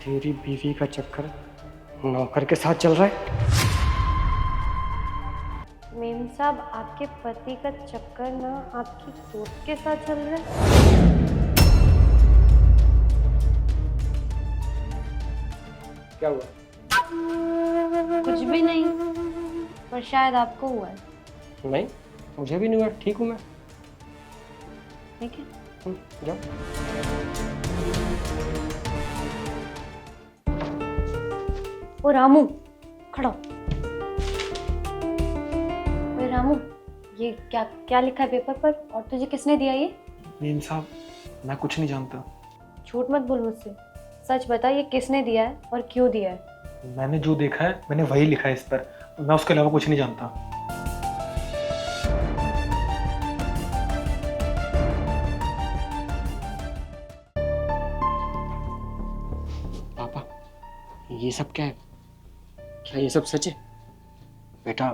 मेरी बीवी का चक्कर नौकर के साथ चल रहा है। मेम साहब, आपके पति का चक्कर ना आपकी दोस्त के साथ चल रहा है? क्या हुआ? कुछ भी नहीं, पर शायद आपको हुआ है। नहीं, मुझे भी नहीं हुआ, ठीक हूँ मैं। ठीक है, जाओ। ओ रामू, खड़ा हो। ओए रामू, ये क्या क्या लिखा है पेपर पर, और तुझे किसने दिया ये? मीम साहब, मैं कुछ नहीं जानता। झूठ मत बोल मुझसे, सच बता, ये किसने दिया है और क्यों दिया है? मैंने जो देखा है मैंने वही लिखा है इस पर, मैं उसके अलावा कुछ नहीं जानता। पापा, ये सब क्या है? क्या ये सब सच है? बेटा,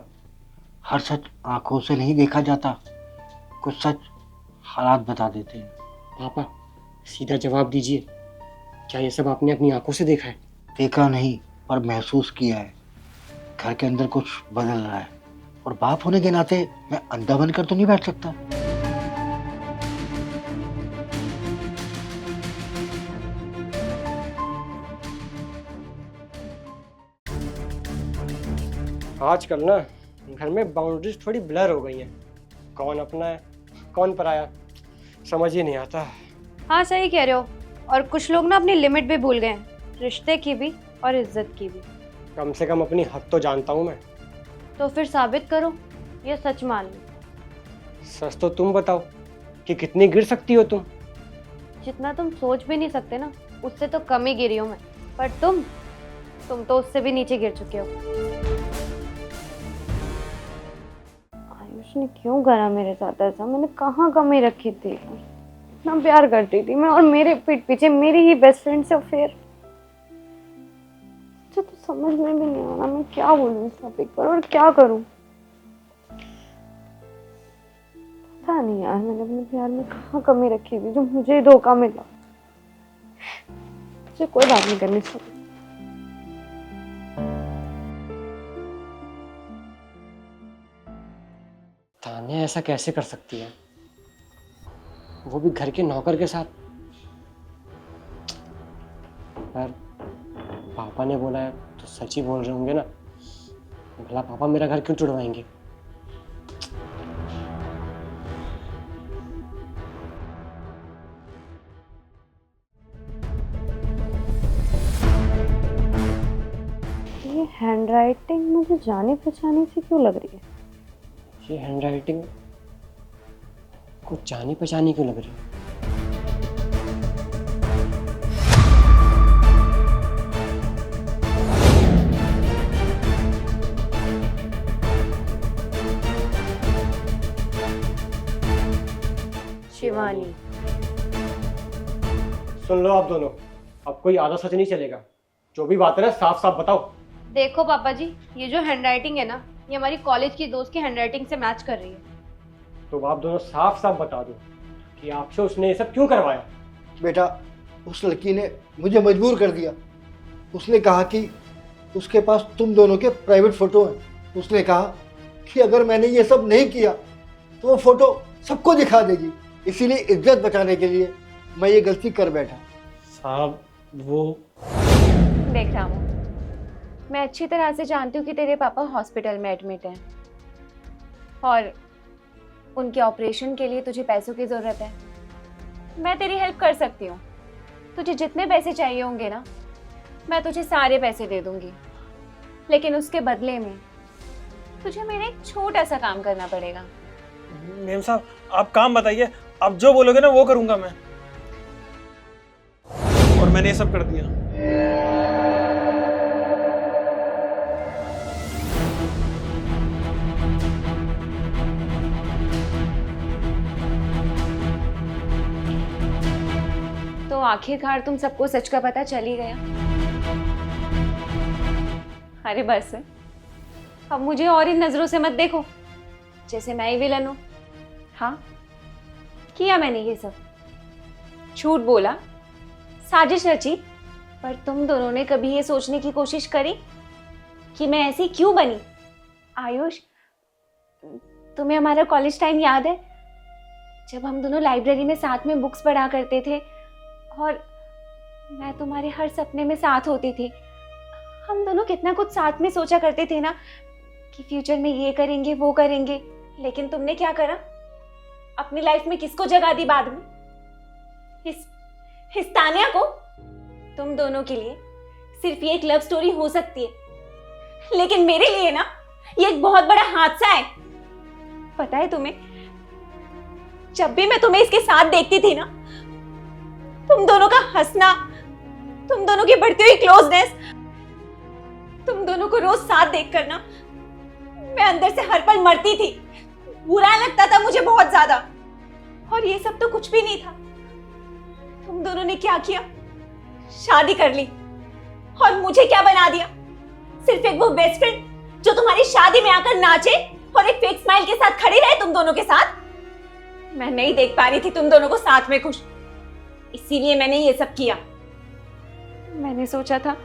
हर सच आंखों से नहीं देखा जाता, कुछ सच हालात बता देते हैं। पापा, सीधा जवाब दीजिए, क्या ये सब आपने अपनी आंखों से देखा है? देखा नहीं, पर महसूस किया है। घर के अंदर कुछ बदल रहा है, और बाप होने के नाते मैं अंधा बनकर तो नहीं बैठ सकता। आजकल ना घर में बाउंड्रीज थोड़ी ब्लर हो गई हैं। कौन अपना है, कौन पराया, समझ ही नहीं आता। हाँ सही कह रहे हो, और कुछ लोग ना अपनी लिमिट भी भूल गए हैं, रिश्ते की भी और इज्जत की भी। कम से कम अपनी हद तो जानता हूँ मैं। तो फिर साबित करो या सच मान लो। सच तो तुम बताओ कि कितनी गिर सकती हो तुम। जितना तुम सोच भी नहीं सकते ना, उससे तो कम ही गिरी हूँ मैं। पर तुम तो उससे भी नीचे गिर चुके हो। आयुष ने क्यों करा मेरे साथ ऐसा? मैंने कहाँ कमी रखी थी? इतना प्यार करती थी मैं, और मेरे पीठ पीछे मेरी ही बेस्ट फ्रेंड से अफेयर। मुझे तो समझ में भी नहीं आ रहा मैं क्या बोलूं इस टॉपिक पर और क्या करूं। पता नहीं यार, मैंने अपने प्यार में कहाँ कमी रखी थी जो मुझे धोखा मिला। मुझे कोई बात नहीं करनी चाहिए। तान्या ऐसा कैसे कर सकती है, वो भी घर के नौकर के साथ? पर पापा ने बोला है तो सच ही बोल रहे होंगे ना। भला पापा मेरा घर क्यों तुड़वाएंगे? ये हैंडराइटिंग मुझे जानी पहचानी सी क्यों लग रही है? ये हैंडराइटिंग कुछ जानी पहचानी क्यों लग रही है? शिवानी। सुन लो आप दोनों, अब कोई आधा सच नहीं चलेगा। जो भी बात है ना साफ साफ बताओ। देखो पापा जी, ये जो हैंडराइटिंग है ना, ये हमारी कॉलेज की दोस्त की हैंडराइटिंग से मैच कर रही है। तो आप दोनों साफ साफ बता दो कि आपसे उसने ये सब क्यों करवाया। बेटा, उस लड़की ने मुझे मजबूर कर दिया। उसने कहा कि उसके पास तुम दोनों के प्राइवेट फोटो हैं। उसने कहा कि अगर मैंने ये सब नहीं किया तो वो फोटो सबको दिखा देगी। इसीलिए इज्जत बचाने के लिए मैं ये गलती कर बैठा। साहब, वो देख रामू, मैं अच्छी तरह से जानती हूँ कि तेरे पापा हॉस्पिटल में एडमिट हैं और उनके ऑपरेशन के लिए तुझे पैसों की ज़रूरत है। मैं तेरी हेल्प कर सकती हूँ। तुझे जितने पैसे चाहिए होंगे ना, मैं तुझे सारे पैसे दे दूँगी, लेकिन उसके बदले में तुझे मेरा एक छोटा सा काम करना पड़ेगा। मेम साहब, आप काम बताइए, आप जो बोलोगे ना वो करूँगा मैं। और मैंने ये सब कर दिया। तो आखिरकार तुम सबको सच का पता चल ही गया। अरे बस, अब मुझे और इन नजरों से मत देखो जैसे मैं ही विलन हूं। हाँ, किया मैंने ये सब, झूठ बोला, साजिश रची, पर तुम दोनों ने कभी ये सोचने की कोशिश करी कि मैं ऐसी क्यों बनी? आयुष, तुम्हें हमारा कॉलेज टाइम याद है, जब हम दोनों लाइब्रेरी में साथ में बुक्स पढ़ा करते थे और मैं तुम्हारे हर सपने में साथ होती थी। हम दोनों कितना कुछ साथ में सोचा करते थे ना कि फ्यूचर में ये करेंगे वो करेंगे। लेकिन तुमने क्या करा? अपनी लाइफ में किसको जगा दी बाद में? इस तानिया को। तुम दोनों के लिए सिर्फ ये एक लव स्टोरी हो सकती है, लेकिन मेरे लिए ना ये एक बहुत बड़ा हादसा है। पता है तुम्हें, जब भी मैं तुम्हें इसके साथ देखती थी ना, तुम दोनों का हंसना, तुम दोनों की बढ़ती हुई क्लोजनेस, तुम दोनों को रोज साथ देखकर ना मैं अंदर से हर पल मरती थी। बुरा लगता था मुझे बहुत ज्यादा। और ये सब तो कुछ भी नहीं था। तुम दोनों ने क्या किया? शादी कर ली और मुझे क्या बना दिया? सिर्फ एक वो बेस्ट फ्रेंड जो तुम्हारी शादी में आकर नाचे और एक फेक स्माइल के साथ खड़ी रहे तुम दोनों के साथ। मैं नहीं देख पा रही थी तुम दोनों को साथ में खुश, इसीलिए मैंने ये सब किया। मैंने सोचा था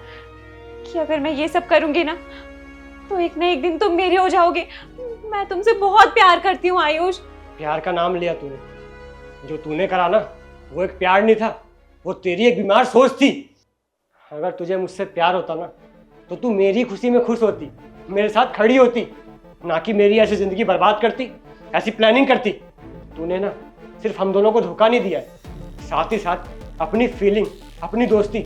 कि अगर मैं ये सब करूंगी ना तो एक ना एक दिन तुम मेरे हो जाओगे। मैं तुमसे बहुत प्यार करती हूँ आयुष। प्यार का नाम लिया तूने, जो तूने करा ना वो एक प्यार नहीं था, वो तेरी एक बीमार सोच थी। अगर तुझे मुझसे प्यार होता ना तो तू मेरी खुशी में खुश होती, मेरे साथ खड़ी होती, ना कि मेरी ऐसी जिंदगी बर्बाद करती, ऐसी प्लानिंग करती। तूने ना सिर्फ हम दोनों को धोखा नहीं दिया है, साथ ही साथ अपनी फीलिंग, अपनी दोस्ती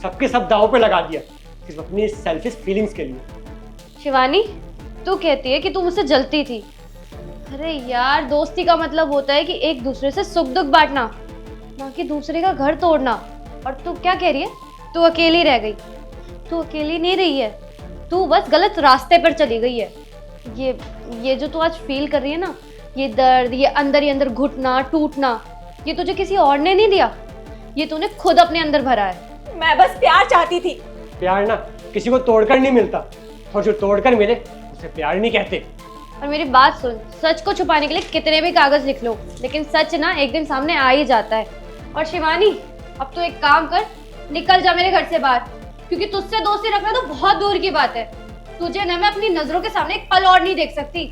सबके सब दांव पे लगा दिया, सिर्फ अपनी सेल्फिश फीलिंग्स के लिए। शिवानी, तू कहती है कि तू मुझसे जलती थी। अरे यार, दोस्ती का मतलब होता है कि एक दूसरे से सुख दुख बांटना, ना कि दूसरे का घर तोड़ना। और तू क्या कह रही है? तू अकेली रह गई। तू अकेली नहीं रही है, तू बस गलत रास्ते पर चली गई है। ये जो तू आज फील कर रही है ना, ये दर्द, ये अंदर ही अंदर घुटना टूटना, ये तुझे किसी और ने नहीं दिया, ये तूने खुद अपने अंदर भरा है। मैं बस प्यार चाहती थी। प्यार ना किसी को तोड़कर नहीं मिलता, और जो तोड़कर मिले उसे प्यार नहीं कहते। और मेरी बात सुन, सच को छुपाने के लिए कितने भी कागज लिख लो, लेकिन सच ना एक दिन सामने आ ही जाता है। और शिवानी, अब तो एक काम कर, निकल जा मेरे घर से बाहर, क्योंकि तुझसे दोस्ती रखना तो बहुत दूर की बात है। तुझे ना मैं अपनी नजरों के सामने एक पल और नहीं देख सकती।